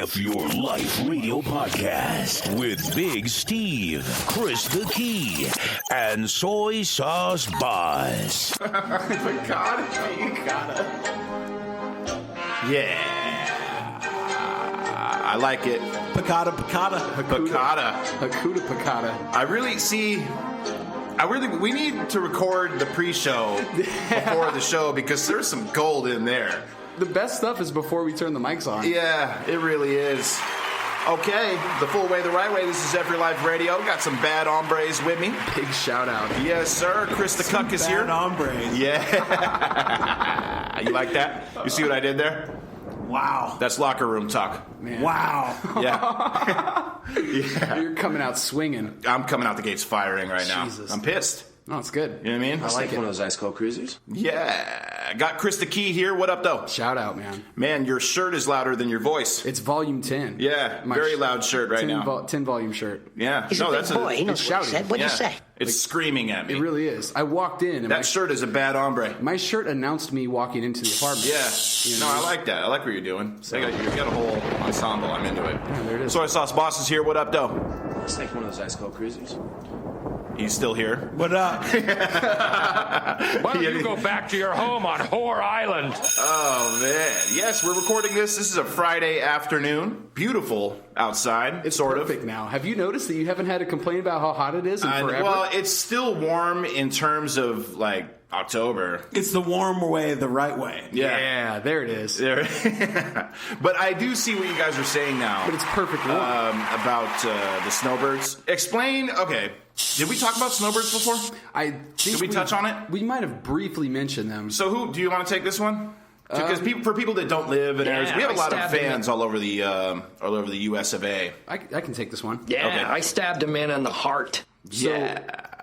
F Your Life radio podcast with Big Steve, Chris the Key, and Soy Sauce Boss. Picada, you gotta. Yeah. I like it. Picada. Hakuda picada. We need to record the pre-show before the show because there's some gold in there. The best stuff is before we turn the mics on. Yeah, it really is. Okay, the full way, the right way. This is F Your Life Radio. Got some bad hombres with me. Big shout out. Yes, sir. Chris the Cuck is here. Bad hombres. Yeah. You like that? You see what I did there? Wow. That's locker room talk. Man. Wow. Yeah. Yeah. You're coming out swinging. I'm coming out the gates firing right now. Jesus. I'm pissed. No, it's good. You know what I mean? I like it. One of those ice cold cruisers. Yeah. Got Chris the Key here. What up, though? Shout out, man. Man, your shirt is louder than your voice. It's volume 10. Yeah, very loud shirt right now. 10 volume shirt. Yeah. He's a big boy. He knows what he said. What'd you say? It's screaming at me. It really is. I walked in and that shirt is a bad hombre. my shirt announced me walking into the apartment. Yeah. You No, know? I like that. I like what you're doing. So you got a whole ensemble. I'm into it. Yeah, there it is. Soy Sauce Boss is here. What up, though? It's like one of those ice cold cruisers. He's still here. What up? Why don't you go back to your home on Whore Island? Oh, man. Yes, we're recording this. This is a Friday afternoon. Beautiful outside. It's sort perfect of. now. Have you noticed that you haven't had to complain about how hot it is in forever? Well, it's still warm in terms of, like, October. It's the warm way, the right way. yeah, there it is. There. But I do see what you guys are saying now. But it's perfect warm. About the snowbirds. Explain. Okay. Did we talk about snowbirds before? I think Did we touch on it? We might have briefly mentioned them. So who do you want to take this one? Because for people that don't live in Arizona, we have a lot of fans all over the U.S. of A. I can take this one. Yeah, Okay. I stabbed a man in the heart.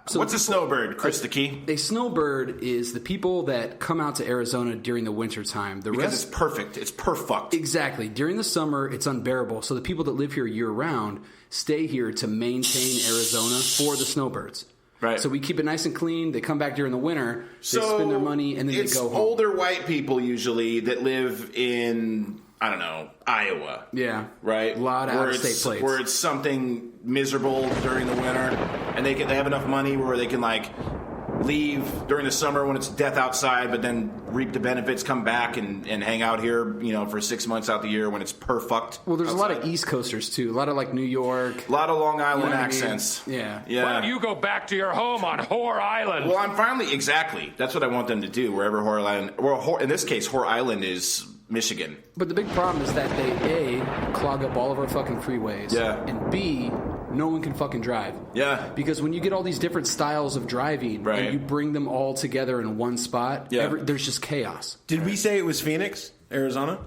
So What's a snowbird, Chris the Key? A snowbird is the people that come out to Arizona during the wintertime. Because it's perfect. It's perfect. Exactly. During the summer, it's unbearable. So the people that live here year-round stay here to maintain Arizona for the snowbirds. Right. So we keep it nice and clean. They come back during the winter. They spend their money, and then they go home. It's older white people usually that live in, I don't know, Iowa. Yeah. Right? A lot of out-of-state plates. Where it's something miserable during the winter, and they have enough money where they can, like, leave during the summer when it's death outside, but then reap the benefits, come back and hang out here, for 6 months out the year when it's perfect. Well, there's outside. a lot of East Coasters, too. A lot of, like, New York. A lot of Long Island You know what I mean? accents. Yeah. Why don't you go back to your home on Whore Island? Well, I'm finally, exactly. That's what I want them to do, wherever Whore Island, in this case, Whore Island is Michigan. But the big problem is that they, A, clog up all of our fucking freeways. Yeah. And B, no one can fucking drive. Yeah. Because when you get all these different styles of driving Right. and you bring them all together in one spot, Yeah. there's just chaos. Did we say it was Phoenix, Arizona?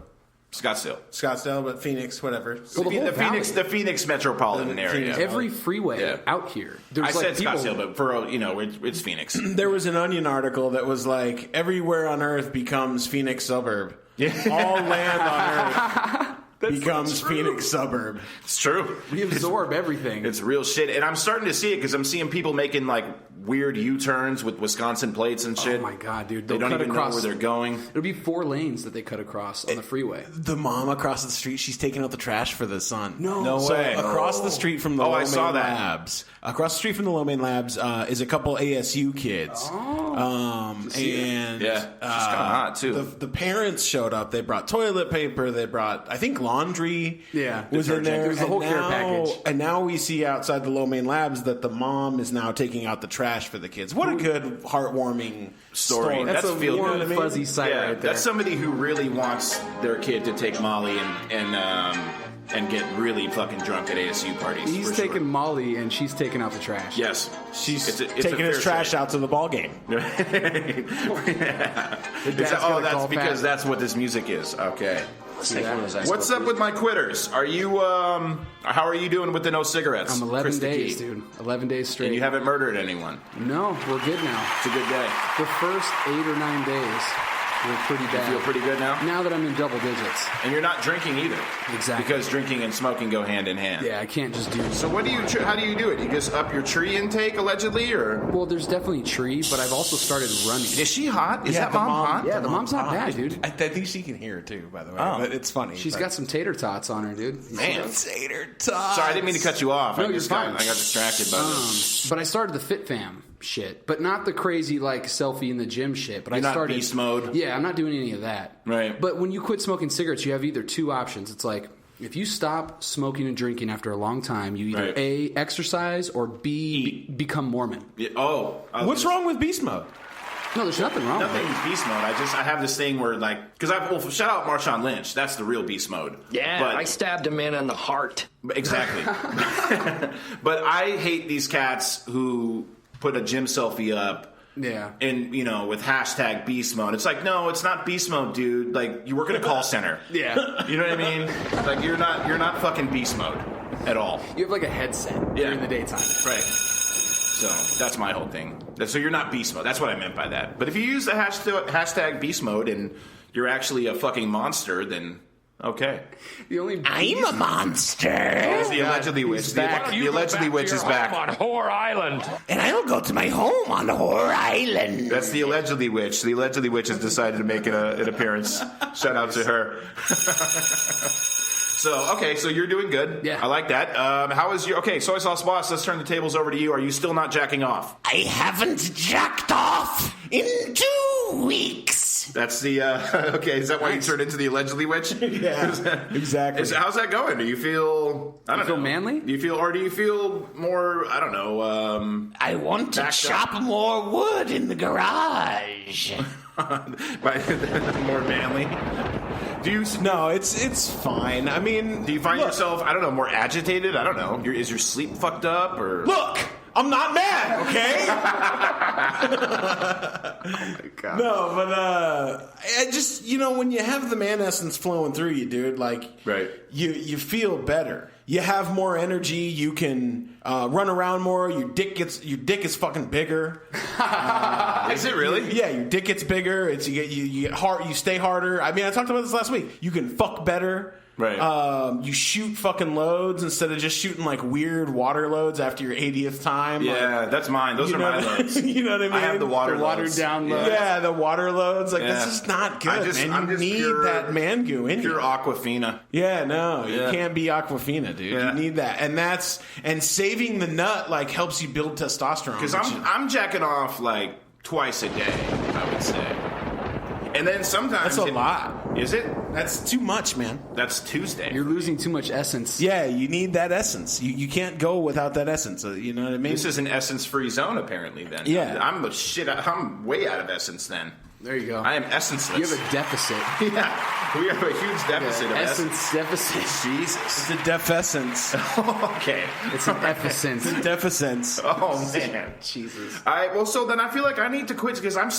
Scottsdale, but Phoenix, whatever. Well, the whole valley. The Phoenix metropolitan area. Every freeway out here. There's I like said Scottsdale, but for it's Phoenix. There was an Onion article that was like, everywhere on Earth becomes Phoenix suburb. Yeah. All land on Earth becomes Phoenix suburb. It's true. we absorb everything. It's real shit, and I'm starting to see it because I'm seeing people making like weird U-turns with Wisconsin plates and shit. Oh my god, dude! They don't cut even across, know where they're going. It'll be 4 lanes that they cut across on the freeway. The mom across the street, she's taking out the trash for the son. No So way. across the street from the Oh, Low I saw Main that. Labs. Across the street from the Low Main Labs is a couple ASU kids. And Yeah, she's kind of hot too. The parents showed up. They brought toilet paper. They brought, I think, laundry. Yeah. was in there. There's the whole care package. And now we see outside the Low Main Labs that the mom is now taking out the trash for the kids. What a good, heartwarming story. That's a feel warm, good. fuzzy sight Yeah, right there. that's somebody who really wants their kid to take Molly and get really fucking drunk at ASU parties. He's for taking sure. Molly and she's taking out the trash. Yes, She's It's a taking his fair trash trade. out to the ball game. dad's that's gonna call because fast. that's what this music is. Okay. It's like one of those ice What's cold up with my quitters? Are you how are you doing with the no cigarettes? I'm 11 Chris the days, Key? dude. 11 days straight. And you haven't murdered anyone. No, we're good now. It's a good day. The first 8 or 9 days, We're pretty bad. You feel pretty good now? Now that I'm in double digits. And you're not drinking either. Exactly. Because drinking and smoking go hand in hand. Yeah, I can't just do... So how do you do it? You just up your tree intake, allegedly, or...? Well, there's definitely tree, but I've also started running. Is she hot? Is that the mom hot? Yeah, the mom's not bad, dude. I think she can hear too, by the way. Oh. But it's funny. She's got some tater tots on her, dude. Man. tater tots. Sorry, I didn't mean to cut you off. No, I you're fine. I got distracted by this. But I started the Fit Fam shit, but not the crazy like selfie in the gym shit. But You're I not started beast mode? Yeah, I'm not doing any of that. Right. But when you quit smoking cigarettes, you have either two options. It's like if you stop smoking and drinking after a long time, you either Right. A, exercise, or B, become Mormon. Yeah, What's wrong with beast mode? No, there's nothing wrong with Nothing it. is beast mode. I have this thing where because shout out Marshawn Lynch. That's the real beast mode. Yeah, but, I stabbed a man in the heart. Exactly. But I hate these cats who put a gym selfie up. Yeah. And, with hashtag beast mode. It's like, no, it's not beast mode, dude. Like, you work in a call center. Yeah. You know what I mean? Like, you're not fucking beast mode at all. You have like a headset during the daytime. Right. So that's my whole thing. So you're not beast mode. That's what I meant by that. But if you use the hashtag beast mode and you're actually a fucking monster, then okay. I'm a monster. It's the allegedly witch. The allegedly witch is back. On Whore Island. And I'll go to my home on Whore Island. That's the allegedly witch. The allegedly witch has decided to make an appearance. Shout out to her. So you're doing good. Yeah. I like that. How is your... Okay, Soy Sauce Boss, let's turn the tables over to you. Are you still not jacking off? I haven't jacked off in 2 weeks. That's the... okay, is that why you turned into the allegedly witch? Yeah, exactly. How's that going? Do you feel... I don't know. feel manly? Do you feel more... I don't know... I want to chop more wood in the garage. more manly? No, it's fine. I mean, Do you find yourself, I don't know, more agitated? I don't know. Is your sleep fucked up? Or look, I'm not mad, okay? Oh my God. No, but I just when you have the man essence flowing through you, dude, like Right. you feel better. You have more energy. You can run around more. Your dick is fucking bigger. Is it really? Yeah, your dick gets bigger. You get hard. You stay harder. I mean, I talked about this last week. You can fuck better. Right. You shoot fucking loads instead of just shooting like weird water loads after your 80th time. Yeah, that's mine. Those are my loads. You know what I mean? I have the watered down loads. loads. Yeah, the water loads. Like, Yeah. this is not good, man. I'm You just need pure- that man goo in Pure you. Aquafina. Yeah, no, you Yeah. can't be Aquafina, dude. Yeah. You need that. And saving the nut, like, helps you build testosterone. Because I'm jacking off like twice a day, I would say. And then sometimes... That's a lot. Is it? That's too much, man. That's Tuesday. You're losing too much essence. Yeah, you need that essence. You can't go without that essence. You know what I mean? This is an essence-free zone, apparently, then. Yeah. I'm way out of essence, then. There you go. I am essenceless. You have a deficit. Yeah, we have a huge deficit of essence. Essence deficit. Jesus. It's a defessence. Okay. It's an efficient. Defessence. Oh, man. Jesus. So then I feel like I need to quit because I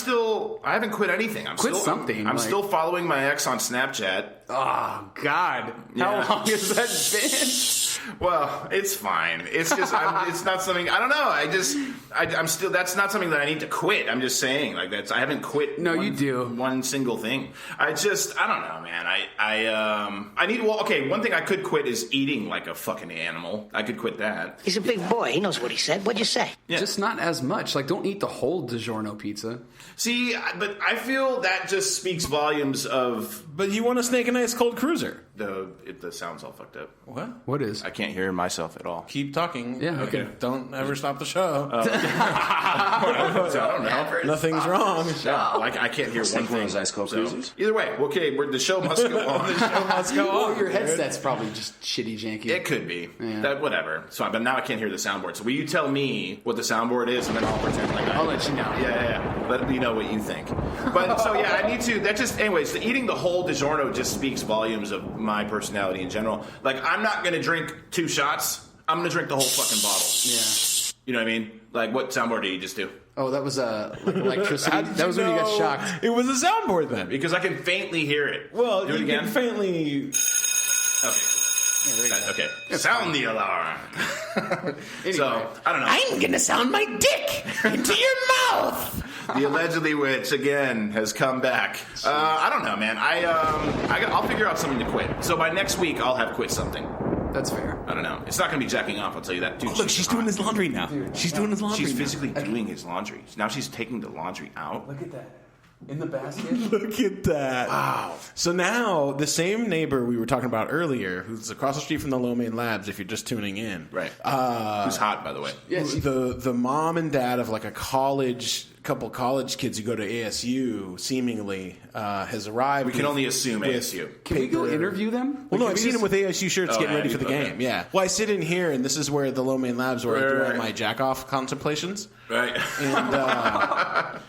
haven't quit anything. Quit something, I'm like- still following my ex on Snapchat. Oh, God. Yeah. How long has that been? Well, it's fine. It's just, it's not something, I don't know. I'm still, that's not something that I need to quit. I'm just saying, like, I haven't quit. No, you do. One single thing. I don't know, man. I need, one thing I could quit is eating like a fucking animal. I could quit that. He's a big boy. He knows what he said. What'd you say? Yeah. Just not as much. Like, don't eat the whole DiGiorno pizza. See, but I feel that just speaks volumes of But you want to snake an ice cold cruiser. the sound's all fucked up. What? What is? I can't hear myself at all. Keep talking. Yeah, okay. Don't ever stop the show. I don't know. Nothing's wrong. Like I can't hear one Take one thing. of those ice cold cruisers. Either way, okay, the show must go on. Let's go Oh, on. your headset's probably just shitty janky. It could be. Yeah. That whatever. So, but now I can't hear the soundboard. So will you tell me what the soundboard is, and then I'll pretend like I'll let you know. Yeah. Let me know what you think. But so yeah, I need to. That just, anyways. Eating the whole DiGiorno just speaks volumes of my personality in general. Like I'm not gonna drink 2 shots. I'm gonna drink the whole fucking bottle. Yeah. You know what I mean? Like what soundboard did you just do? Oh, that was like electricity. How did That was you when you got know shocked. It was a soundboard then. Because I can faintly hear it. Well, do it you again. can faintly. Okay. Okay. Sound the alarm. Anyway. So, I don't know. I'm gonna sound my dick into your mouth. The allegedly witch again has come back. I don't know, man. I'll figure out something to quit. So by next week, I'll have quit something. That's fair. I don't know. It's not going to be jacking off. I'll tell you that. Dude, Look, she's doing his laundry now. She's doing his laundry. She's now. physically doing his laundry. Now she's taking the laundry out. Look at that. In the basket? Look at that. Wow. So now, the same neighbor we were talking about earlier, who's across the street from the Low Main Labs, if you're just tuning in. Right. Who's hot, by the way. Yes. The mom and dad of like a couple college kids who go to ASU, seemingly, has arrived. We can only assume ASU. Can we go interview them? Well, no, I've seen them with ASU shirts getting ready for the okay. game. Yeah. Well, I sit in here, and this is where the Low Main Labs where I do all my jack-off contemplations. Right.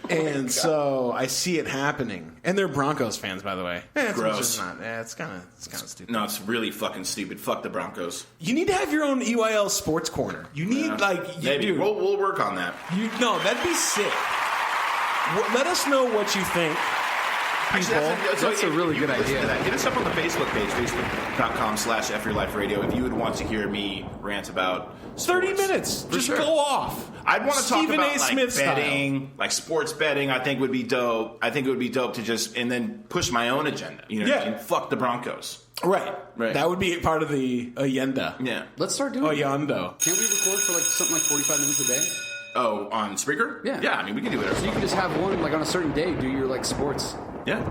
And so I see it happening. And they're Broncos fans, by the way. Gross. It's kind of stupid. No, it's really fucking stupid. Fuck the Broncos. You need to have your own EYL sports corner. You need, Maybe. dude, We'll work on that. no, that'd be sick. Let us know what you think. Actually, That's a really good idea. Hit us up on the Facebook page, facebook.com/FYLifeRadio, if you would want to hear me rant about 30 sports. minutes. Just sure. go off. I'd want to talk Stephen about A. Smith like betting, like sports betting. I think would be dope. I think it would be dope to just and then push my own agenda. You know what I mean? Fuck the Broncos. Right. Right. That would be part of the agenda. Yeah. Let's start doing it. Ayando. Can't we record for like something like 45 minutes a day? Oh, on Spreaker? Yeah. Yeah, I mean, we can do whatever. So you can just have one like on a certain day, do your like sports. Yeah.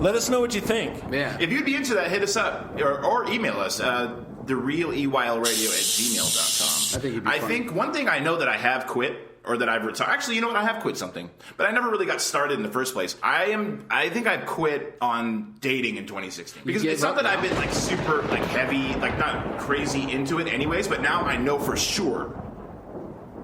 Let us know what you think. Yeah. If you'd be into that, hit us up or email us. TheRealEYLRadio@gmail.com. I think it'd be funny. one thing I know that I have quit, or that I've retired. Actually, you know what? I have quit something, but I never really got started in the first place. I think I've quit on dating in 2016 because it's not that I've been like super like heavy, like not crazy into it, anyways. But now I know for sure.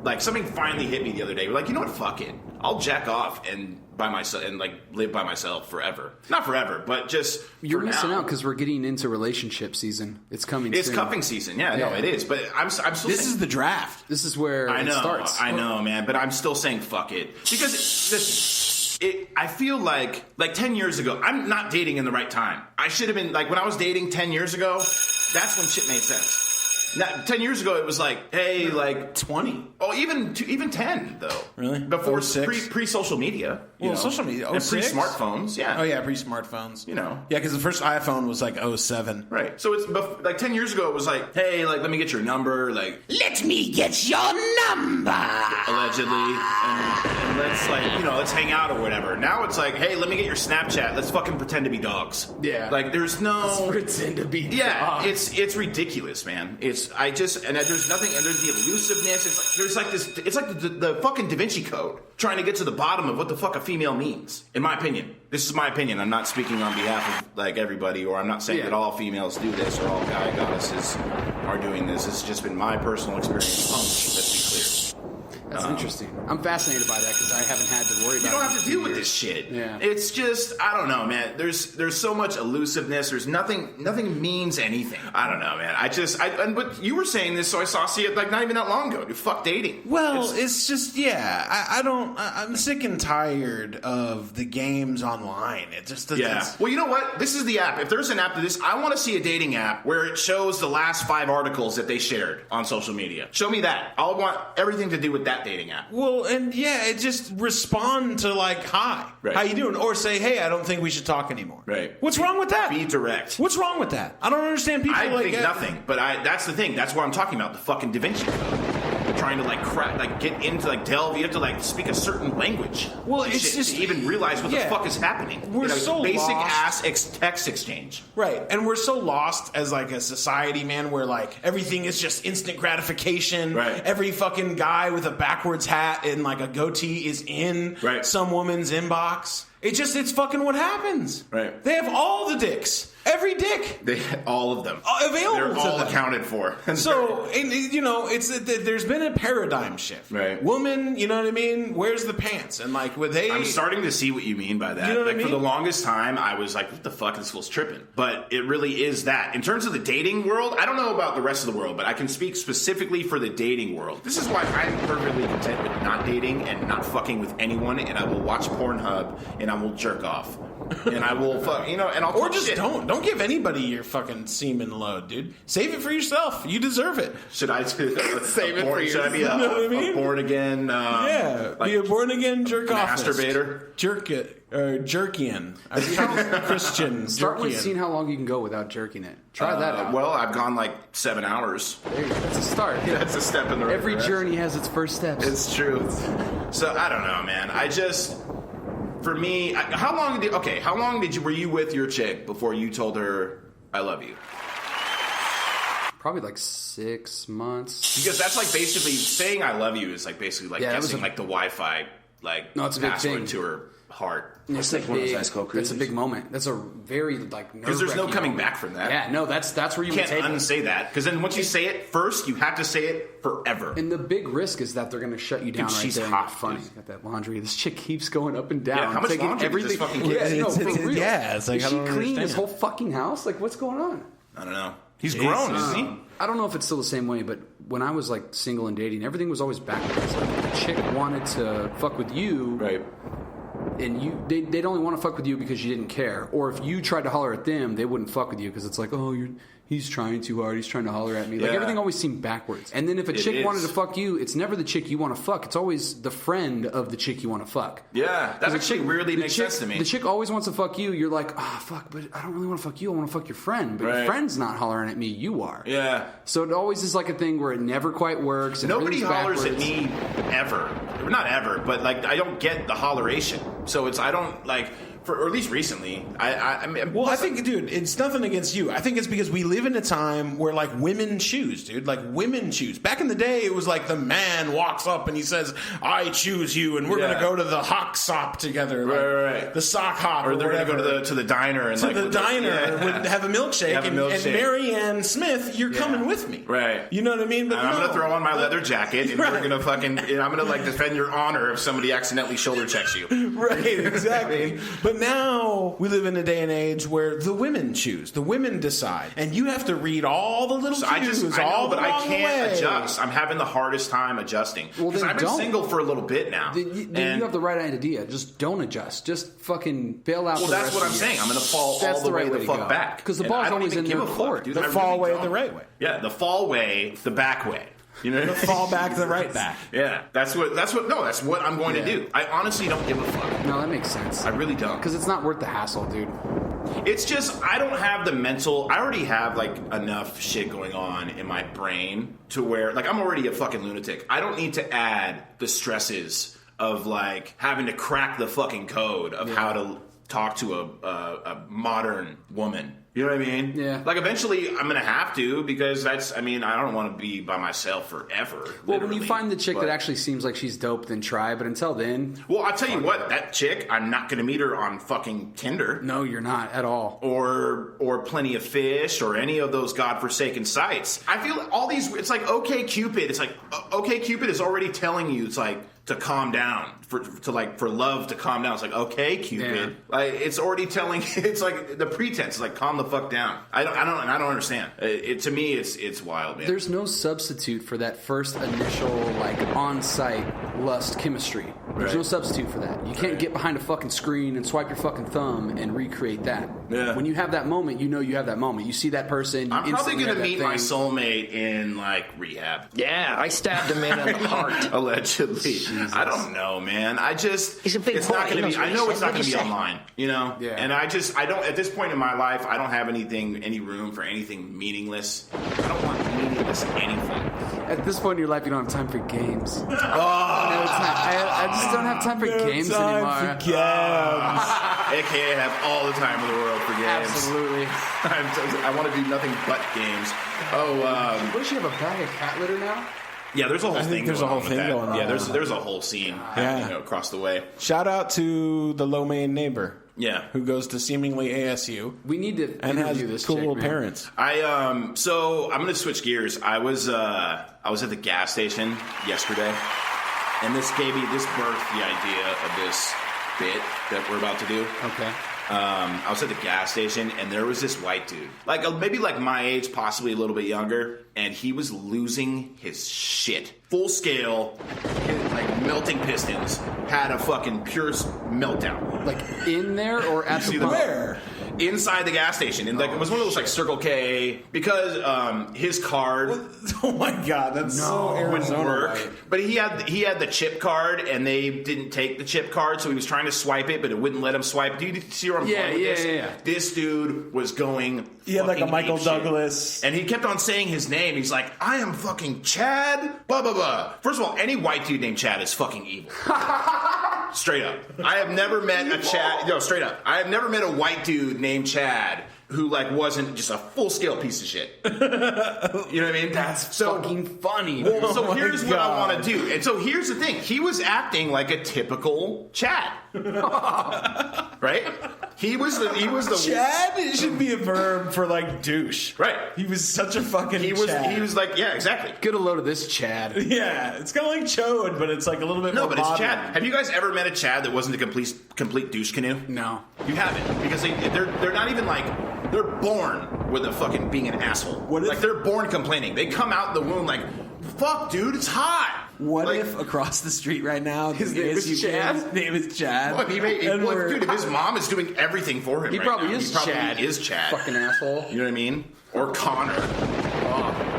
Like something finally hit me the other day. We're like, you know what? Fuck it. I'll jack off and by myself and like live by myself forever. Not forever, but just You're for missing now. out because we're getting into relationship season. It's coming. It's soon. cuffing season. Yeah, no, Yeah. it is. But I'm still. This is the draft. This is where I know. it starts. I know, man. But I'm still saying fuck it because I feel like 10 years ago, I'm not dating in the right time. I should have been like when I was dating 10 years ago. That's when shit made sense. Now, 10 years ago, it was like, hey, like 20. Oh, even 10 though. Really? Before 06? pre social media. You know, social media. and 06? pre smartphones. Yeah. Oh, yeah, pre-smartphones. You know. Yeah, because the first iPhone was like 07. Right. So it's like 10 years ago. It was like, hey, like let me get your number, like Let me get your number. allegedly, and let's let's hang out or whatever. Now it's like, hey, let me get your Snapchat. Let's fucking pretend to be dogs. Yeah. Like there's no Pretend to be. Yeah, dogs. it's ridiculous, man. There's nothing, and there's the elusiveness. It's like the fucking Da Vinci Code, trying to get to the bottom of what the fuck a female means. In my opinion, this is my opinion. I'm not speaking on behalf of like everybody, or I'm not saying that all females do this or all guy goddesses are doing this. It's just been my personal experience. Let's be clear. That's interesting. I'm fascinated by that because I haven't had to worry about it. You don't have in to a few deal with years. this shit. Yeah. It's just, I don't know, man. There's so much elusiveness. There's nothing means anything. I don't know, man. But you were saying this, so I see it like not even that long ago. Dude, fuck dating. Well, it's just, I'm sick and tired of the games online. It just doesn't. Yeah. Well, you know what? This is the app. If there's an app to this, I want to see a dating app where it shows the last 5 articles that they shared on social media. Show me that. I'll want everything to do with that dating app. Well, and it just respond to like, hi, Right. how you doing? Or say, hey, I don't think we should talk anymore. Right. What's wrong with that? Be direct. What's wrong with that? I don't understand people I like think that. nothing, but that's the thing. That's what I'm talking about. The fucking Da Vinci Code. Trying to get into delve. You have to speak a certain language. Well, and it's shit just to even realize what the fuck is happening. We're so basic lost. ass text exchange. Right, and we're so lost as like a society, man, where like everything is just instant gratification. Right. Every fucking guy with a backwards hat and like a goatee is in some woman's inbox. It's fucking what happens. Right. They have all the dicks. Every dick. All of them. Available They're to all them. accounted for. So, there's been a paradigm shift. Right. Woman, you know what I mean? Where's the pants? And like, I'm starting to see what you mean by that. You know what I mean? For the longest time, I was like, what the fuck? This fool's tripping. But it really is that. In terms of the dating world, I don't know about the rest of the world, but I can speak specifically for the dating world. This is why I'm perfectly content with not dating and not fucking with anyone, and I will watch Pornhub and I will jerk off. and I will fuck, and I'll Or talk just shit. don't give anybody your fucking semen load, dude. Save it for yourself. You deserve it. Should I save it for Should I be you know what I mean? a born again? Be a born again jerk off masturbator. Jerkian. Christian. Start with jerkian. seeing how long you can go without jerking it. Try that out. Well, I've gone like 7 hours. There you go. That's a start. That's a step in the right Every direction. journey has its first steps. It's true. So I don't know, man. For me, how long were you with your chick before you told her I love you? Probably like 6 months. Because that's like basically saying I love you is like basically like guessing like the Wi-Fi No, it's a big password thing. to her heart. It's like one of those ice cold That's a cruises. big moment. That's a very like Because there's no nerve-wracking coming moment. back from that. Yeah, no, that's where you You would can't take it. unsay that. Because then once you say it first, you have to say it forever. And the big risk is that they're going to shut you down Dude, right she's there. hot, And get funny. dude. Got that laundry. This chick keeps going up and down. Yeah, how much taking laundry does this everything. fucking kid Yeah, no, It's- for real. yeah, it's like, Is I she don't clean this understand. whole fucking house? Like, what's going on? I don't know. He's grown, isn't he? I don't know if it's still the same way, but when I was like single and dating, everything was always backwards. Like, if the chick wanted to fuck with you, Right. and they'd only want to fuck with you because you didn't care. Or if you tried to holler at them, they wouldn't fuck with you because it's like, oh, he's trying too hard. He's trying to holler at me. Like Yeah. everything always seemed backwards. And then if a It chick is. wanted to fuck you, it's never the chick you want to fuck. It's always the friend of the chick you want to fuck. Yeah, that actually really makes sense to me. The chick always wants to fuck you. You're like, fuck, but I don't really want to fuck you. I want to fuck your friend. But your Right. friend's not hollering at me. You are. Yeah. So it always is like a thing where it never quite works. And Nobody everything's hollers at backwards. me ever. Not ever, but like I don't get the holleration. So I don't like, or at least recently. I mean, Well, I think, dude, it's nothing against you. I think it's because we live in a time where, like, women choose, dude. Like, women choose. Back in the day, it was like the man walks up and he says, I choose you, and we're Yeah. going to go to the hock sop together. Like, Right. The sock hop. or they're gonna whatever. go to the diner and To like the with diner, yeah. would have a milkshake, Have a and milkshake. Marianne Smith, you're coming with me. Right. You know what I mean? But And I'm no. gonna throw on my leather jacket, and Right. we're gonna fucking. And I'm gonna like defend your honor if somebody accidentally shoulder checks you. Right, exactly. But now we live in a day and age where the women choose, the women decide, and you have to read all the little So cues, I know, all but I along the can't way. adjust. I'm having the hardest time adjusting Well, because then I've been don't. single for a little bit now. Then you have the right idea. Just don't adjust. Just fucking bail out. Well, the that's rest what of I'm the saying. year. I'm gonna fall That's all the way right the to fuck go. back 'Cause the And ball's I don't always even in give their a fuck, court. dude. The I fall really way, don't. the right way. Yeah, the fall way, the back way. You know, The fall back, the right back. Yeah, that's what I'm going to do. I honestly don't give a fuck. No, that makes sense. I really don't. Because it's not worth the hassle, dude. It's just I don't have the mental. I already have like enough shit going on in my brain to where like I'm already a fucking lunatic. I don't need to add the stresses of like having to crack the fucking code of how to talk to a modern woman. You know what I mean? Yeah. Like eventually I'm gonna have to because I don't want to be by myself forever. Well, when you literally. find the chick But- that actually seems like she's dope, then try. But until then, Well, I'll tell you what, that chick, I'm not gonna meet her on fucking Tinder. no, you're not at all. Or Plenty of Fish or any of those godforsaken sites. I feel all these. It's like OK Cupid. It's like OK Cupid is already telling you it's like to calm down for love to calm down. It's like OK Cupid. Yeah. Like it's already telling. It's like the pretense. It's like calm the fuck down. I don't understand. To me it's wild, man. There's no substitute for that first initial like on-site lust chemistry. There's Right. no substitute for that. You can't get behind a fucking screen and swipe your fucking thumb and recreate that. Yeah. When you have that moment, you know you have that moment. You see that person. You I'm probably instantly gonna have that meet my thing. soulmate in like rehab. Yeah, I stabbed a man in the heart. Allegedly. I don't know, man. He's a big it's boy. not He going to knows be, what I he know said. it's not going What'd to you be say? online, you know? Yeah. And I don't, at this point in my life, I don't have any room for anything meaningless. I don't want meaningless anything. At this point in your life, you don't have time for games. No, it's not. I just don't have time for games anymore. AKA I have all the time in the world for games. Absolutely. I want to do nothing but games. What does she have, a bag of cat litter now? Yeah, there's a whole I think thing there's going a whole on with thing that. going on. Yeah, there's a whole scene happening across the way. Shout out to the low main neighbor. Yeah. Who goes to seemingly ASU We need to and has interview this cool chick, little man. parents. So I'm gonna switch gears. I was at the gas station yesterday, and this birthed the idea of this bit that we're about to do. Okay. I was at the gas station, and there was this white dude, like maybe like my age, possibly a little bit younger, and he was losing his shit. Full scale, melting pistons had a fucking pure meltdown. Like in there or at the pump? Where? Inside the gas station, and it was one of those like Circle K because his card Oh my god, that's so wouldn't Arizona. work. Right? But he had the chip card, and they didn't take the chip card, so he was trying to swipe it, but it wouldn't let him swipe. Do you see where I'm going with this? Yeah. This dude was going. He had like a fucking Michael apeshit. Douglas. And he kept on saying his name. He's like, I am fucking Chad, blah, blah, blah. First of all, any white dude named Chad is fucking evil. Straight up. I have never met a Chad. No, straight up. I have never met a white dude named Chad who wasn't just a full-scale piece of shit. You know what I mean? That's fucking funny. Well, so here's what I God. want to do. And so here's the thing. He was acting like a typical Chad. Right? He was the Chad should be a verb for like douche. Right. He was such a fucking Chad. He was like, yeah, exactly. Get a load of this, Chad. Yeah, it's kind of like chode, but it's like a little bit No, more but it's modern. Chad. Have you guys ever met a Chad that wasn't a complete douche canoe? No. You haven't, because they're not even they're born with a fucking being an asshole. What if- they're born complaining. They come out the womb like, fuck, dude, it's hot. What Like, if across the street right now His name is Chad? His name is Chad. Well, dude, if his mom is doing everything for him, He right probably now, is he probably Chad. is Chad. Fucking asshole. You know what I mean? Or Connor.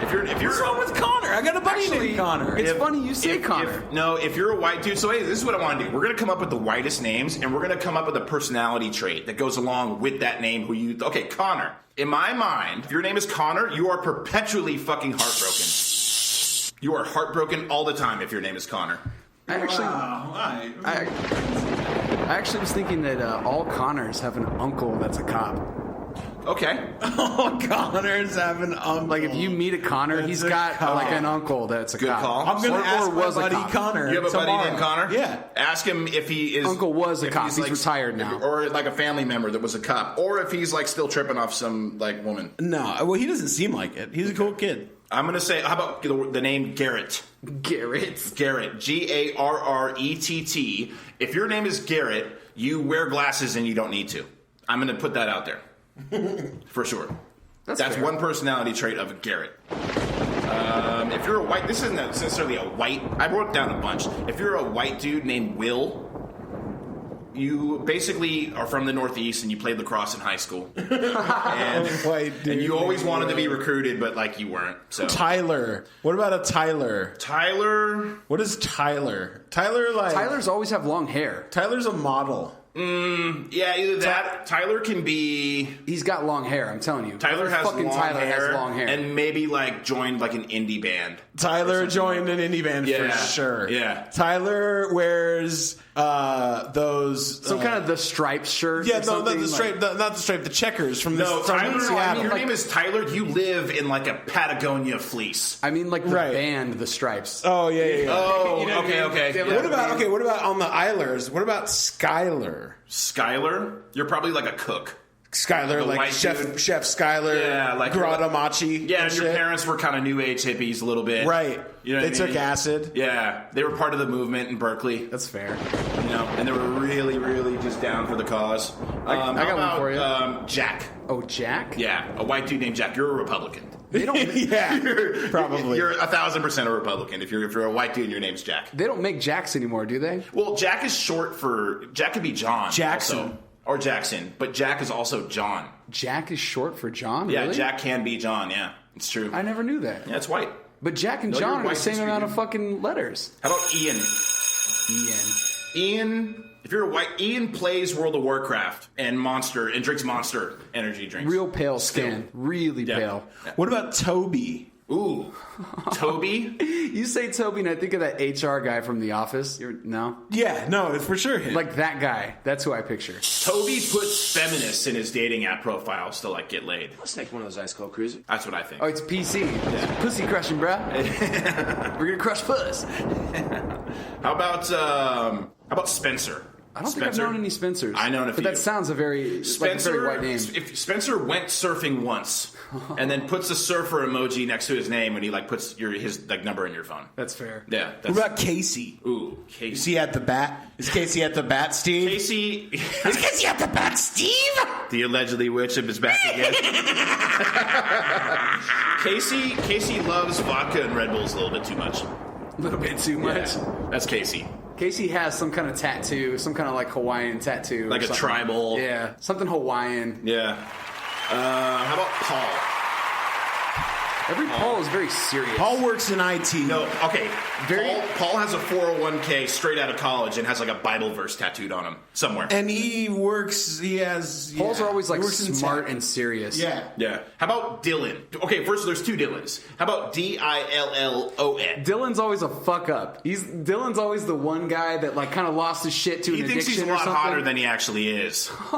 If you're What's wrong with Connor? I got a buddy named Connor. It's funny you say Connor. If you're a white dude, so hey, this is what I want to do. We're going to come up with the whitest names, and we're going to come up with a personality trait that goes along with that name. Okay, Connor. In my mind, if your name is Connor, you are perpetually fucking heartbroken. You are heartbroken all the time if your name is Connor. I actually, Why? I actually was thinking that all Connors have an uncle that's a cop. Okay. Oh, Connor's having Like if you meet a Connor, That's he's a got cop. like an uncle that's a Good cop. call. I'm gonna Or ask my was a buddy cop. Connor. You have a buddy tomorrow. named Connor? Yeah. Ask him if he is... Uncle was a if cop. He's retired now. Or like a family member that was a cop. Or if he's still tripping off some woman. No, well, he doesn't seem like it. He's a cool kid. I'm going to say, how about the name Garrett? Garrett. Garrett, Garrett. If your name is Garrett, you wear glasses and you don't need to. I'm going to put that out there. For sure. That's fair. one personality trait of Garrett. If you're a white, this isn't necessarily a white, I wrote down a bunch. If you're a white dude named Will, you basically are from the Northeast and you played lacrosse in high school. and, White dude and you always named wanted to be Will. recruited, but you weren't. So Tyler. What about a Tyler? Tyler. What is Tyler? Tyler's always have long hair. Tyler's a model. Yeah, either that. Tyler can be. He's got long hair. I'm telling you. Tyler has fucking long Tyler hair, has long hair. and maybe joined an indie band. Tyler joined an indie band Yeah. for sure. Yeah. Tyler wears those some kind of the stripes shirt. yeah, or no, something, the stripe, not the stripe, the checkers from No, from Tyler. Seattle. Your name is Tyler. You live in a Patagonia fleece. I mean, the Right. band, the stripes. Oh yeah. Oh, You know what I mean? okay. They have Yeah. What about on the Islers? What about Skyler? Skyler, you're probably a cook. Skyler, The like white Chef Skyler, Yeah, Grotto Machi. Yeah, and and your shit. parents were kind of new age hippies a little bit, Right. You know, They what I took mean? acid. Yeah, they were part of the movement in Berkeley. That's fair. And they were really, really just down for the cause. I got how one for you. Jack. Oh, Jack? Yeah, a white dude named Jack. You're a Republican. They don't. Yeah, probably. You're 1,000% a Republican if you're a white dude and your name's Jack. They don't make Jacks anymore, do they? Well, Jack is short for Jack could be John. Jackson. also. Or Jackson, but Jack is also John. Jack is short for John. Yeah, really? Jack can be John. Yeah, it's true. I never knew that. Yeah, it's white. But Jack and No, John you're are the white same history, amount of dude. fucking letters. How about Ian? Ian, if you're a white, Ian plays World of Warcraft and drinks Monster energy drinks. Real pale Still. skin. Really Yeah. pale. What about Toby? Ooh, Toby. You say Toby, and I think of that HR guy from The Office. No? Yeah, no, it's for sure him. Like that guy. That's who I picture. Toby puts feminists in his dating app profiles to get laid. Let's take one of those ice cold cruisers. That's what I think. Oh, it's PC. It's pussy crushing, bruh. We're gonna crush puss. How about Spencer? I don't think Spencer? I've known any Spencers. I know a But few. that sounds like a very white name. If Spencer went surfing once and then puts a surfer emoji next to his name when he puts his number in your phone. That's fair. Yeah. What about Casey? Ooh, Is Casey. he at the bat? Is Casey at the bat, Steve? Casey, Is Casey at the back, Steve? the allegedly witch is back again. Casey loves vodka and Red Bulls a little bit too much. A little bit too much. That's Casey. Casey has some kind of tattoo, some kind of like Hawaiian tattoo. Like or a something. tribal. Yeah, something Hawaiian. Yeah. How about Paul? Every Paul is very serious. Paul works in IT. No, okay. Paul has a 401k straight out of college and has like a Bible verse tattooed on him somewhere. And he has... Pauls are always like he works in smart tech. and serious. Yeah. Yeah. How about Dylan? Okay, first there's two Dylans. How about Dillon? Dylan's always a fuck up. Dylan's always the one guy that like kind of lost his shit to He an thinks addiction he's a lot or something. hotter than he actually is. You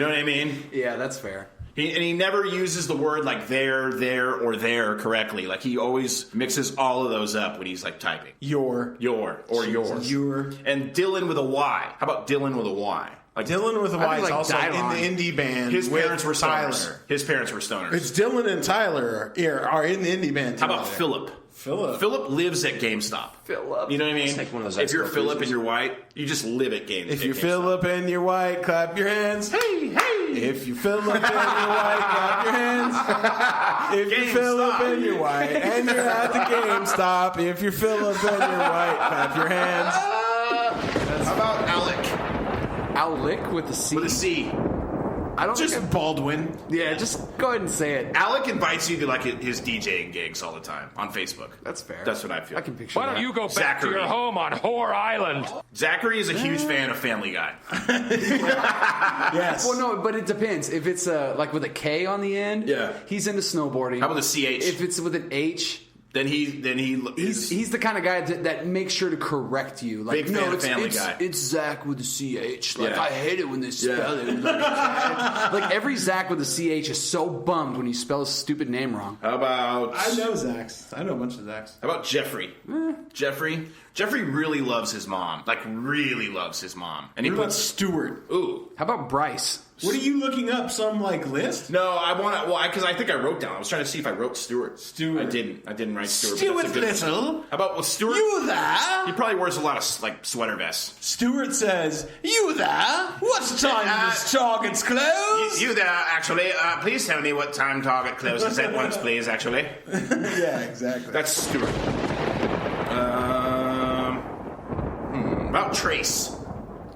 know what I mean? Yeah, that's fair. He never uses the word like there, or there correctly. Like he always mixes all of those up when he's like typing. Your. Your. Your. And Dylan with a Y. How about Dylan with a Y? Like Dylan with a Y is like also Dylon. in the indie band. His with parents were Tyler. stoners. His parents were stoners. It's Dylan and Tyler are in the indie band. How about together. Philip? Philip lives at GameStop. Philip. You know what I mean? like one of those if you're Xbox Philip users. and you're white, you just live at GameStop. If you're Philip and you're white, clap your hands. Hey, hey. If you're Philip and you're white, clap your hands. If you're Philip and you're white and you're at the GameStop, if you're Philip and you're white, clap your hands. How about Alec? Alec with the C. With a C. I don't Just think Baldwin. yeah, just go ahead and say it. Alec invites you to like his DJing gigs all the time on Facebook. That's fair. That's what I feel. I can picture Why that. don't you go back Zachary. to your home on Whore Island? Zachary is a huge fan of Family Guy. Yes. Well, no, but it depends. If it's like with a K on the end, Yeah. he's into snowboarding. How about the CH? If it's with an H, Then he is he's the kind of guy that makes sure to correct you. Like, Big fan no, of it's Family Guy. It's Zach with the CH. Like, Yeah. I hate it when they spell it. Like every Zach with the CH is so bummed when you spell his stupid name wrong. How about I know Zachs. I know a bunch of Zachs. How about Jeffrey? Jeffrey really loves his mom. Like really loves his mom. And he What about puts Stewart? ooh. How about Bryce? What are you looking up? Some like list? No, I want to. Well, because I think I wrote down. I was trying to see if I wrote Stewart. Stewart. I didn't write Stewart. Stuart but that's a good- Little. How about Stewart? You there? He probably wears a lot of like sweater vests. Stewart says, "You there? What time does Target's close?" You there, actually. Please tell me what time Target closes at once, please, actually. Yeah, exactly. That's Stewart. About Trace.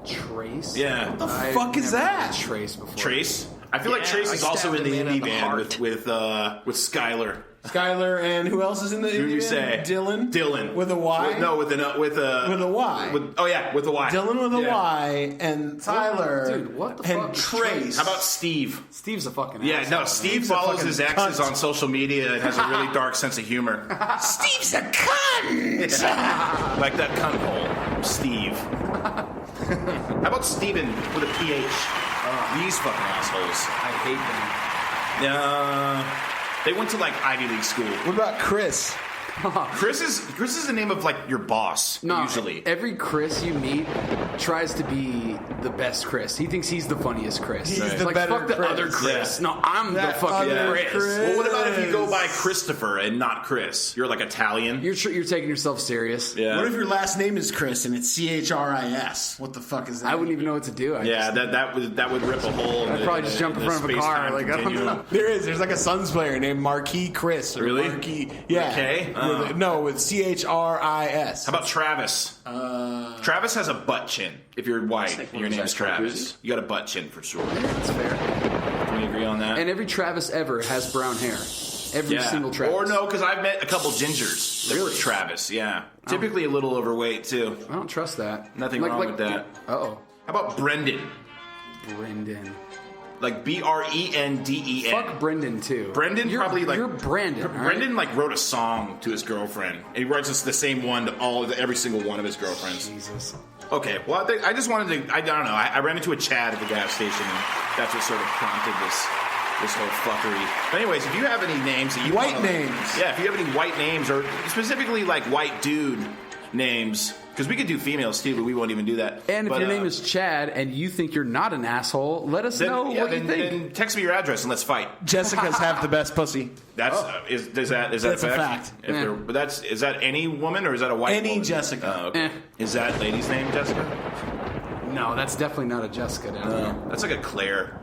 Trace? Yeah. What the fuck is that? Trace before. Trace? I feel like Yeah, Trace I is also in stabbed the a man indie in the band heart. with Skylar. Skylar and who else is in the Who do you indie say? band? Dylan. With a Y? With a With a Y. with a Y. Dylan with a Yeah. Y and Tyler Dude, what the and fuck is Trace. How about Steve? Steve's a fucking Yeah, asshole, no, man. Steve Steve's a follows fucking his exes cunt. on social media and has a really dark sense of humor. Steve's a cunt. Like that cunt hole. Steve. How about Steven with a PH? These fucking assholes. I hate them. They went to like Ivy League school. What about Chris? Chris is the name of like your boss, No, usually. every Chris you meet tries to be the best Chris. He thinks he's the funniest Chris. He's the like, better fuck the Chris. other Chris. Yeah. No, I'm the That fucking other Chris. Chris. Well, what about if you go by Christopher and not Chris? You're like Italian. You're taking yourself serious. Yeah. What if your last name is Chris and it's CHRIS? What the fuck is that? I wouldn't even know what to do. Yeah, that would rip a hole. I'd probably just jump in front of a car, like, I don't know. There's like a Suns player named Marquis Chris. Or Really? Marquis, yeah. With a K? No, with CHRIS. How about Travis? Travis has a butt chin. If you're white like and your one of name's those Travis, cartoons. you got a butt chin for sure. That's fair. Can we agree on that? And every Travis ever has brown hair. Every single Travis. Or no, because I've met a couple gingers that were Really? Travis. Yeah, typically a little overweight too. I don't trust that. Nothing wrong with that. Uh-oh. How about Brendan? Brendan. Like Brenden. Fuck Brendan, too. Brendan You're probably You're Brandon, all right? Brendan like wrote a song to his girlfriend. And he writes us the same one to every single one of his girlfriends. Jesus. Okay, well, I just wanted to. I don't know. I ran into a Chad at the gas station, and that's what sort of prompted this whole fuckery. But anyways, if you have any names that you White wanna- names. yeah, if you have any white names or specifically like white dude names, because we could do females too, but we won't even do that. And if But, your name is Chad and you think you're not an asshole, let us know what you think. then text me your address and let's fight. Jessica's have the best pussy. That's is that That's a fact. If they're- but is that any woman or is that a white Any woman? Jessica. Oh, okay. Eh. Is that lady's name Jessica? No, that's definitely not a Jessica down there. That's like a Claire.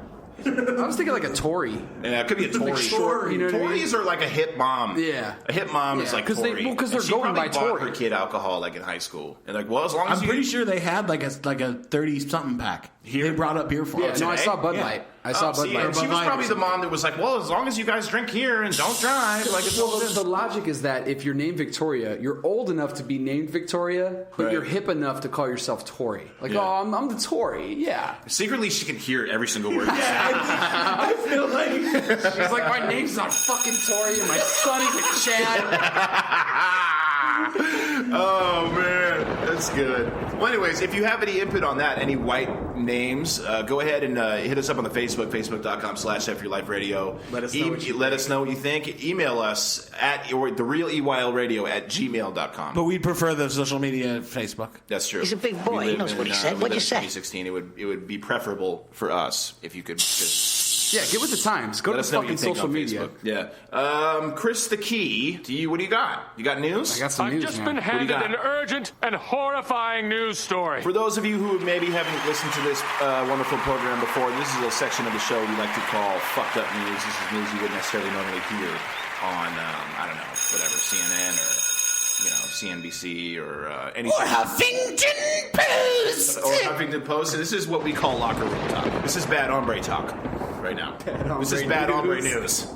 I was thinking like a Tory. Yeah, it could be a Tory. Short, you know what I mean? Tories are like a hip mom. Yeah. A hip mom is like Tory. Because they're she going by probably bought Tory. her kid alcohol like in high school. And like, well, as long as I'm pretty sure they had like a 30-something pack. They brought up beer for Yeah, us. no, I saw Bud Yeah. Light. I saw Bud Light. And she was probably the mom that was like, well, as long as you guys drink here and don't drive. Like, it's all Well, good. the logic is that if you're named Victoria, you're old enough to be named Victoria, but Right. you're hip enough to call yourself Tory. Like, oh, I'm the Tory. Yeah. Secretly, she can hear every single word. I feel like She's like, my name's not fucking Tory, and my son is a Chad. Oh man, that's good. Well, anyways, if you have any input on that, any white names, go ahead and hit us up on the Facebook.com/FYourLifeRadio. Let us know what you Let us know what you think. Email us at therealEYLRadio@gmail.com. But we'd prefer the social media Facebook. That's true. He's a big boy. We He live knows what he said. we What'd live you in say? 2016. It would be preferable for us if you could just Yeah, get with the times. Go let to us the know what you fucking think social on media. Facebook. Yeah. Chris the Key. What do you got? You got news? I got some I've news, just man. been do you handed got? an urgent and horrifying news story. For those of you who maybe haven't listened to this wonderful program before, this is a section of the show we like to call Fucked Up News. This is news you wouldn't necessarily normally hear on, I don't know, whatever, CNN or, CNBC or anything. Or Huffington Post. Or Huffington Post. And this is what we call locker room talk. This is bad hombre talk right now. This is bad hombre news.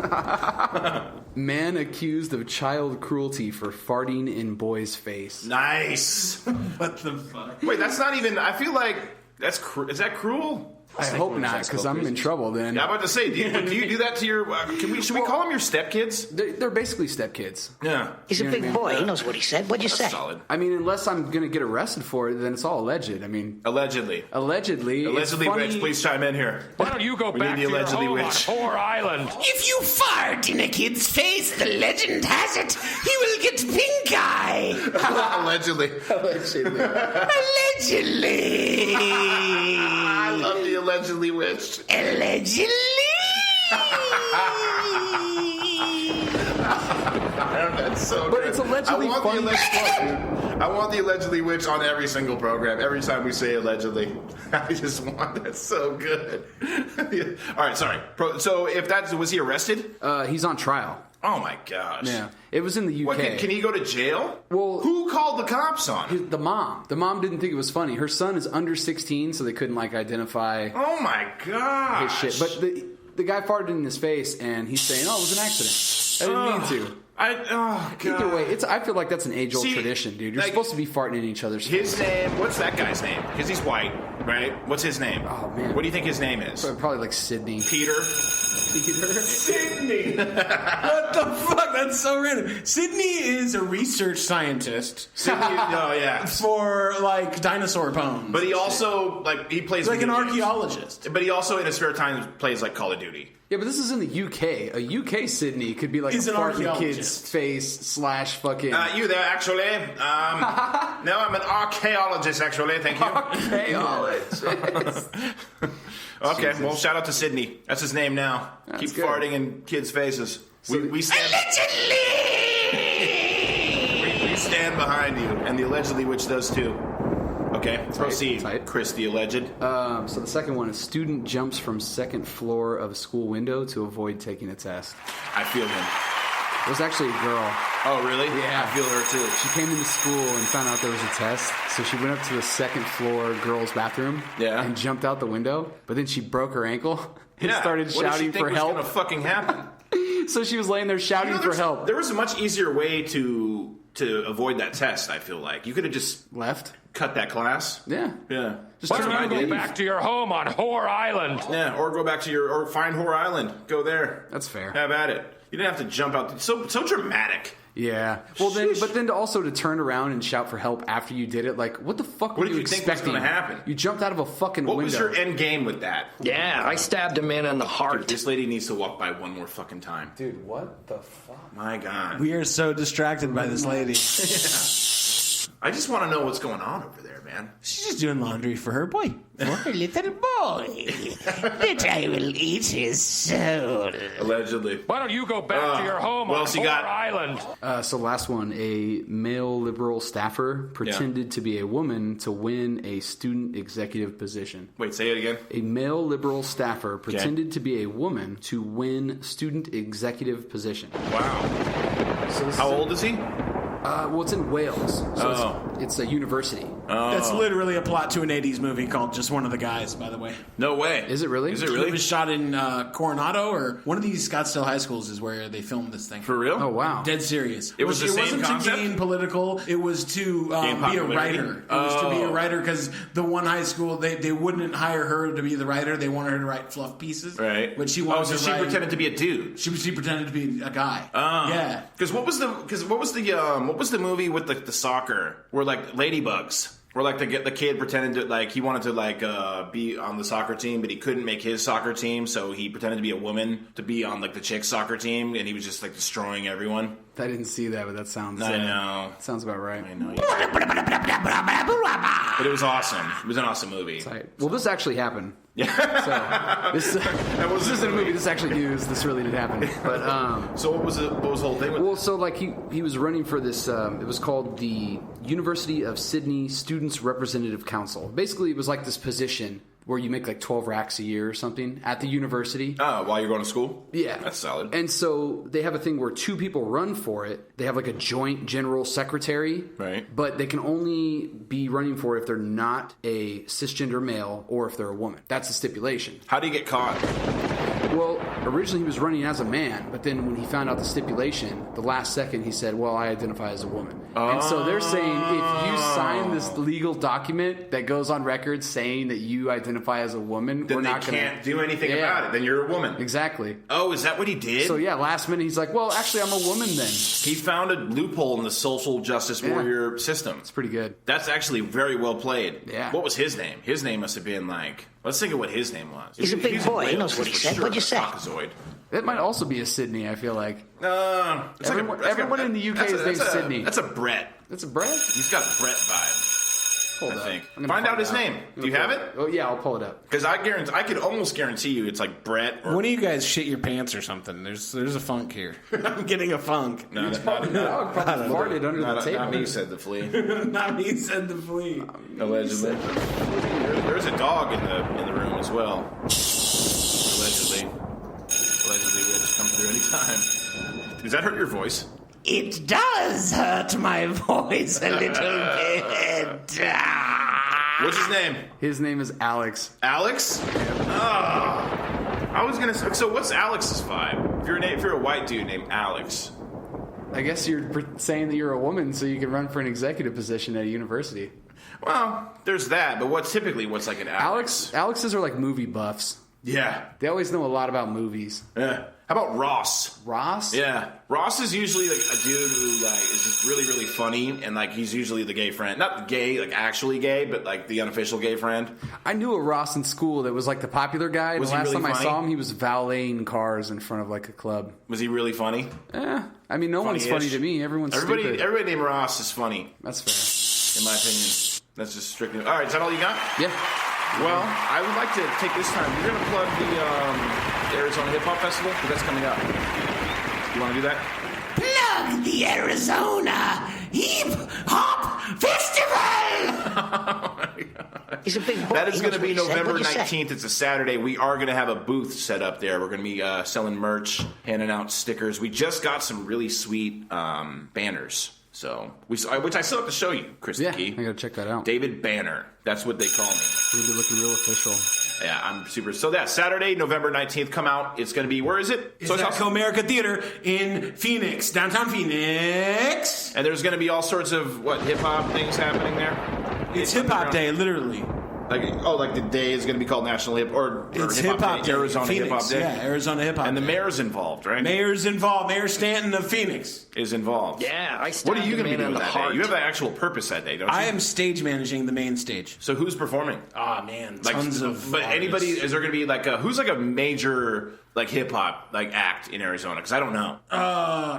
Man accused of child cruelty for farting in boy's face. Nice. What the fuck? Wait, that's not even, I feel like, is that cruel? I hope not, because I'm in trouble then. Yeah, I'm about to say, do you do that to your? Should we call them your stepkids? They're basically stepkids. Yeah, He's a big boy. He knows what he said. What'd you say? solid. I mean, unless I'm going to get arrested for it, then it's all alleged. I mean, Allegedly, allegedly, it's funny. Rich, please chime in here. Why don't you go We back need to the your allegedly home on witch. Whore Island? If you fart in a kid's face, the legend has it, he will get pink eye. Allegedly. Allegedly. I love the allegedly witch. Allegedly. That's so But good. it's allegedly I want funny. I want the allegedly witch on every single program. Every time we say allegedly, I just want that so good. All right, sorry. So if was he arrested? He's on trial. Oh my gosh. Yeah, it was in the UK. What, can he go to jail? Well- who called the cops on him? The mom didn't think it was funny. Her son is under 16, so they couldn't identify Oh my gosh. his shit. But the guy farted in his face, and he's saying, "Oh, it was an accident. I didn't mean to." God. Either way, I feel like that's an age-old See, tradition, dude. You're like, supposed to be farting in each other's His face. name, what's that guy's name? Because he's white, right? What's his name? Oh, man. What do you think his name is? Probably like Sydney. Peter? Sydney. What the fuck? That's so random. Sydney is a research scientist Sydney? Oh, yeah. for dinosaur bones. But he also, he plays He's like an video games. archaeologist. But he also, in his spare time, plays Call of Duty. Yeah, but this is in the UK. A UK Sydney could be like He's a an fart in a kid's archaeologist. face / fucking You there, actually? No, I'm an archaeologist, actually. Thank you. archaeologist. Okay, well, shout out to Sydney. That's his name now. That's Keep good. farting in kids' faces. We stand we stand behind you, and the allegedly witch does too. Okay, proceed, tight. Chris the alleged. So the second one is student jumps from second floor of a school window to avoid taking a test. I feel him. It was actually a girl. Oh, really? Yeah. I feel her too. She came into school and found out there was a test, so she went up to the second floor girls' bathroom Yeah. and jumped out the window, but then she broke her ankle and started What did she shouting think for was help. gonna fucking happen? So she was laying there shouting for help. There was a much easier way to avoid that test. I feel like you could have just Left? cut that class. Yeah. Yeah. Just Why turn don't around you and go leave. back to your home on Whore Island? Yeah, or go back to or find Whore Island. Go there. That's fair. Have at it. You didn't have to jump out. So dramatic. Yeah. Well, then, but then also to turn around and shout for help after you did it, what the fuck were did you you think was expecting? gonna happen? You jumped out of a fucking What window. was your end game with that? Yeah, I stabbed a man in the heart. This lady needs to walk by one more fucking time. Dude, what the fuck? My God. We are so distracted by this lady. I just want to know what's going on over there, man. She's just doing laundry for her boy. For a little boy, that I will eat his soul. Allegedly. Why don't you go back to your home what on else you Whore got? Island? So last one, a male liberal staffer pretended to be a woman to win a student executive position. Wait, say it again. A male liberal staffer pretended to be a woman to win student executive position. Wow. So this How old is he? Well, it's in Wales. So it's a university. That's literally a plot to an 80s movie called Just One of the Guys, by the way. No way. Is it really? Is it It really? was shot in Coronado, or one of these Scottsdale high schools is where they filmed this thing. For real? Oh, wow. Dead serious. It was the same wasn't concept? to gain political. It was to be a popularity? writer. It was to be a writer because the one high school, they wouldn't hire her to be the writer. They wanted her to write fluff pieces. Right. But she wanted so to she write, pretended to be a dude. She pretended to be a guy. Yeah. Because what was the movie with the soccer where like ladybugs? Where like the kid pretended to like he wanted to be on the soccer team, but he couldn't make his soccer team, so he pretended to be a woman to be on like the chick's soccer team, and he was just like destroying everyone. I didn't see that, but that sounds. I know. Sounds about right. I know. But it was awesome. It was an awesome movie. Right. Well, this actually happened. Yeah. So this isn't a movie. This actually news. This really did happen. But So what was the whole thing with? well, so like he was running for this. It was called the University of Sydney Students Representative Council. Basically, it was like this position where you make like 12 racks a year or something at the university. While you're going to school? Yeah. That's solid. And so they have a thing where two people run for it. They have like a joint general secretary. Right. But they can only be running for it if they're not a cisgender male or if they're a woman. That's the stipulation. How do you get caught? Well, originally he was running as a man, but then when he found out the stipulation, the last second he said, well, I identify as a woman. And so they're saying if you sign this legal document that goes on record saying that you identify as a woman, Then we're they not going to... can't do anything about it. Then you're a woman. Exactly. Oh, is that what he did? So yeah, last minute he's like, well, actually I'm a woman then. He found a loophole in the social justice warrior system. It's pretty good. That's actually very well played. Yeah. What was his name? His name must have been like... Let's think of what his name was. He's a big boy. He knows what he said. What'd you say? Caucasoid. It might also be a Sydney, I feel like. It's Everyone in the UK is named Sydney. That's a Brett. That's a Brett? He's got a Brett vibe. Hold I up. think. I'm gonna Find out find his name. Do you have it? Oh yeah, I'll pull it up. Because I could almost guarantee you it's like Brett. Or, One of you guys shit your pants or something. There's a funk here. I'm getting a funk. no, Dog probably farted under the table. not me, said the flea. Not me, said the flea. Allegedly. There's a dog in the room as well. Allegedly, we'll just come through anytime. Does that hurt your voice? It does hurt my voice a little bit. What's his name? His name is Alex. Alex? Oh. I was gonna say. So what's Alex's vibe? If you're a white dude named Alex, I guess you're saying that you're a woman so you can run for an executive position at a university. well, there's that. But what's like an Alex? Alexes are like movie buffs. Yeah. They always know a lot about movies. Yeah. How about Ross? Ross? Yeah, Ross is usually like a dude who like is just really, really funny, and like he's usually the gay friend, not gay, like actually gay, but like the unofficial gay friend. I knew a Ross in school that was like the popular guy. Was the he last really time funny? I saw him, he was valeting cars in front of like a club. Was he really funny? I mean, no one's funny to me. Everyone's stupid. Everybody named Ross is funny, That's fair. in my opinion. That's just strictly. All right, is that all you got? Yeah. Well, I would like to take this time. We're going to plug the Arizona Hip Hop Festival because that's coming up. You want to do that? Plug the Arizona Hip Hop Festival! He's a big boy. That is He going to knows be what he said. November What'd you say? 19th. It's a Saturday. We are going to have a booth set up there. We're going to be selling merch, handing out stickers. We just got some really sweet banners. So, which I still have to show you, Chris Yeah, Key. I gotta check that out. David Banner. That's what they call me. Really looking real official. Yeah, I'm super. So that Saturday, November 19th, come out. It's going to be, where is it? It's So at Comerica Theater in Phoenix, downtown Phoenix. And there's going to be all sorts of, hip hop things happening there? It's Hip Hop Day, literally. Like the day is going to be called National It's Hip Hop Day. Arizona Phoenix. Hip Hop Day. Yeah, Arizona Hip Hop And the Day. mayor's involved, right? Mayor's involved. Mayor Stanton of Phoenix. Is involved. Yeah, I What stabbed are you a going to be man doing in the that heart. day? You have an actual purpose that day, don't you? I am stage managing the main stage. So who's performing? Ah, man. Like, Tons of But artists. anybody, is there going to be who's like a major like hip hop like act in Arizona? Because I don't know.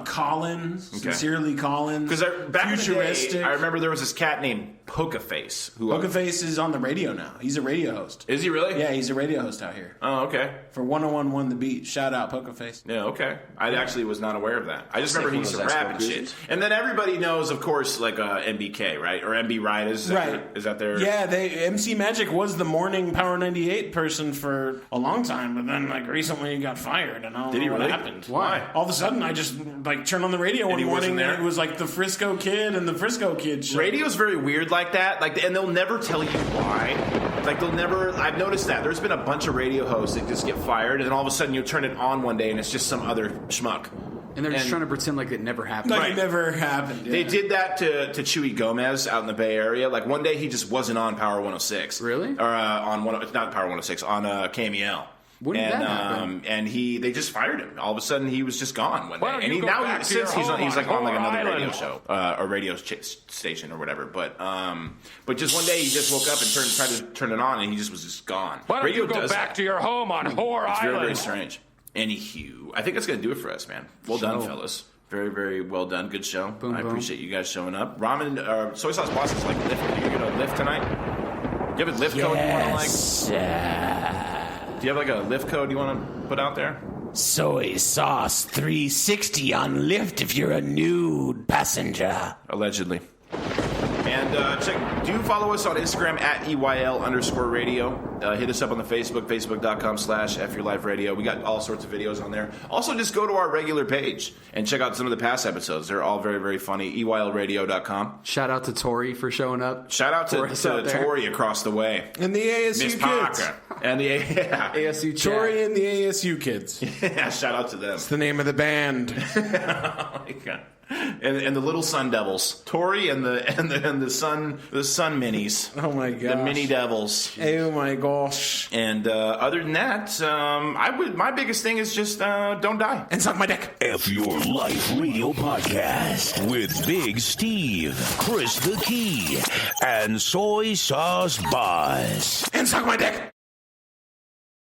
Colin, sincerely Colin. Because back Futuristic. in the day, I remember there was this cat named Pokerface. Pokerface is on the radio now. He's a radio host. Is he really? Yeah, he's a radio host out here. Oh, okay. For 101 The Beat. Shout out, Pokerface. Yeah, okay. I actually was not aware of that. I just remember he used to rap and shit. And then everybody knows, of course, like MBK, right? Or MB Wright is that their... Yeah, MC Magic was the morning Power 98 person for a long time, but then like recently he got fired, and I don't know what happened. Why? All of a sudden, I just like turned on the radio one morning, and it was like the Frisco Kid and the Frisco Kid show. Radio's very weird like that, and they'll never tell you why. Like they'll never. I've noticed that there's been a bunch of radio hosts that just get fired, and then all of a sudden you turn it on one day, and it's just some other schmuck. And they're just trying to pretend like it never happened. Like it never happened. Yeah. They did that to Chewy Gomez out in the Bay Area. Like one day he just wasn't on Power 106. Really? Or it's not Power 106, on KMEL. When did that happen? And they just fired him. All of a sudden he was just gone one day. Why don't And you go back to your he's home like on like Whore another Island? radio show, or radio station or whatever. But just one day he just woke up and tried to turn it on, and he just was just gone. Why don't Radio you go does back that. to your home on Whore It's Island? very, very strange. Anywho, I think that's going to do it for us, man. Well done, fellas. Very, very well done. Good show. Boom, I boom. appreciate you guys showing up. Ramen, Soy Sauce Boss is like, lift. Are you going to lift tonight? Do you have a lift code you want to like? Do you have like a lift code you want to put out there? Soy sauce 360 on Lyft if you're a nude passenger. Allegedly. And do follow us on Instagram at EYL_radio. Hit us up on the Facebook.com/FYourLifeRadio. We got all sorts of videos on there. Also, just go to our regular page and check out some of the past episodes. They're all very, very funny. EYLRadio.com. Shout out to Tori for showing up. Shout out to Tori across the way. And the ASU Miss kids. Parker. And the ASU chat. Tori and the ASU kids. yeah, shout out to them. It's the name of the band. Oh my God. And the little Sun Devils, Tori and the Sun Minis. Oh my god, the Mini Devils. Oh my gosh. And other than that, my biggest thing is just don't die And suck my dick. F Your Life Radio Podcast with Big Steve, Chris the Key, and Soy Sauce Boss. And suck my dick.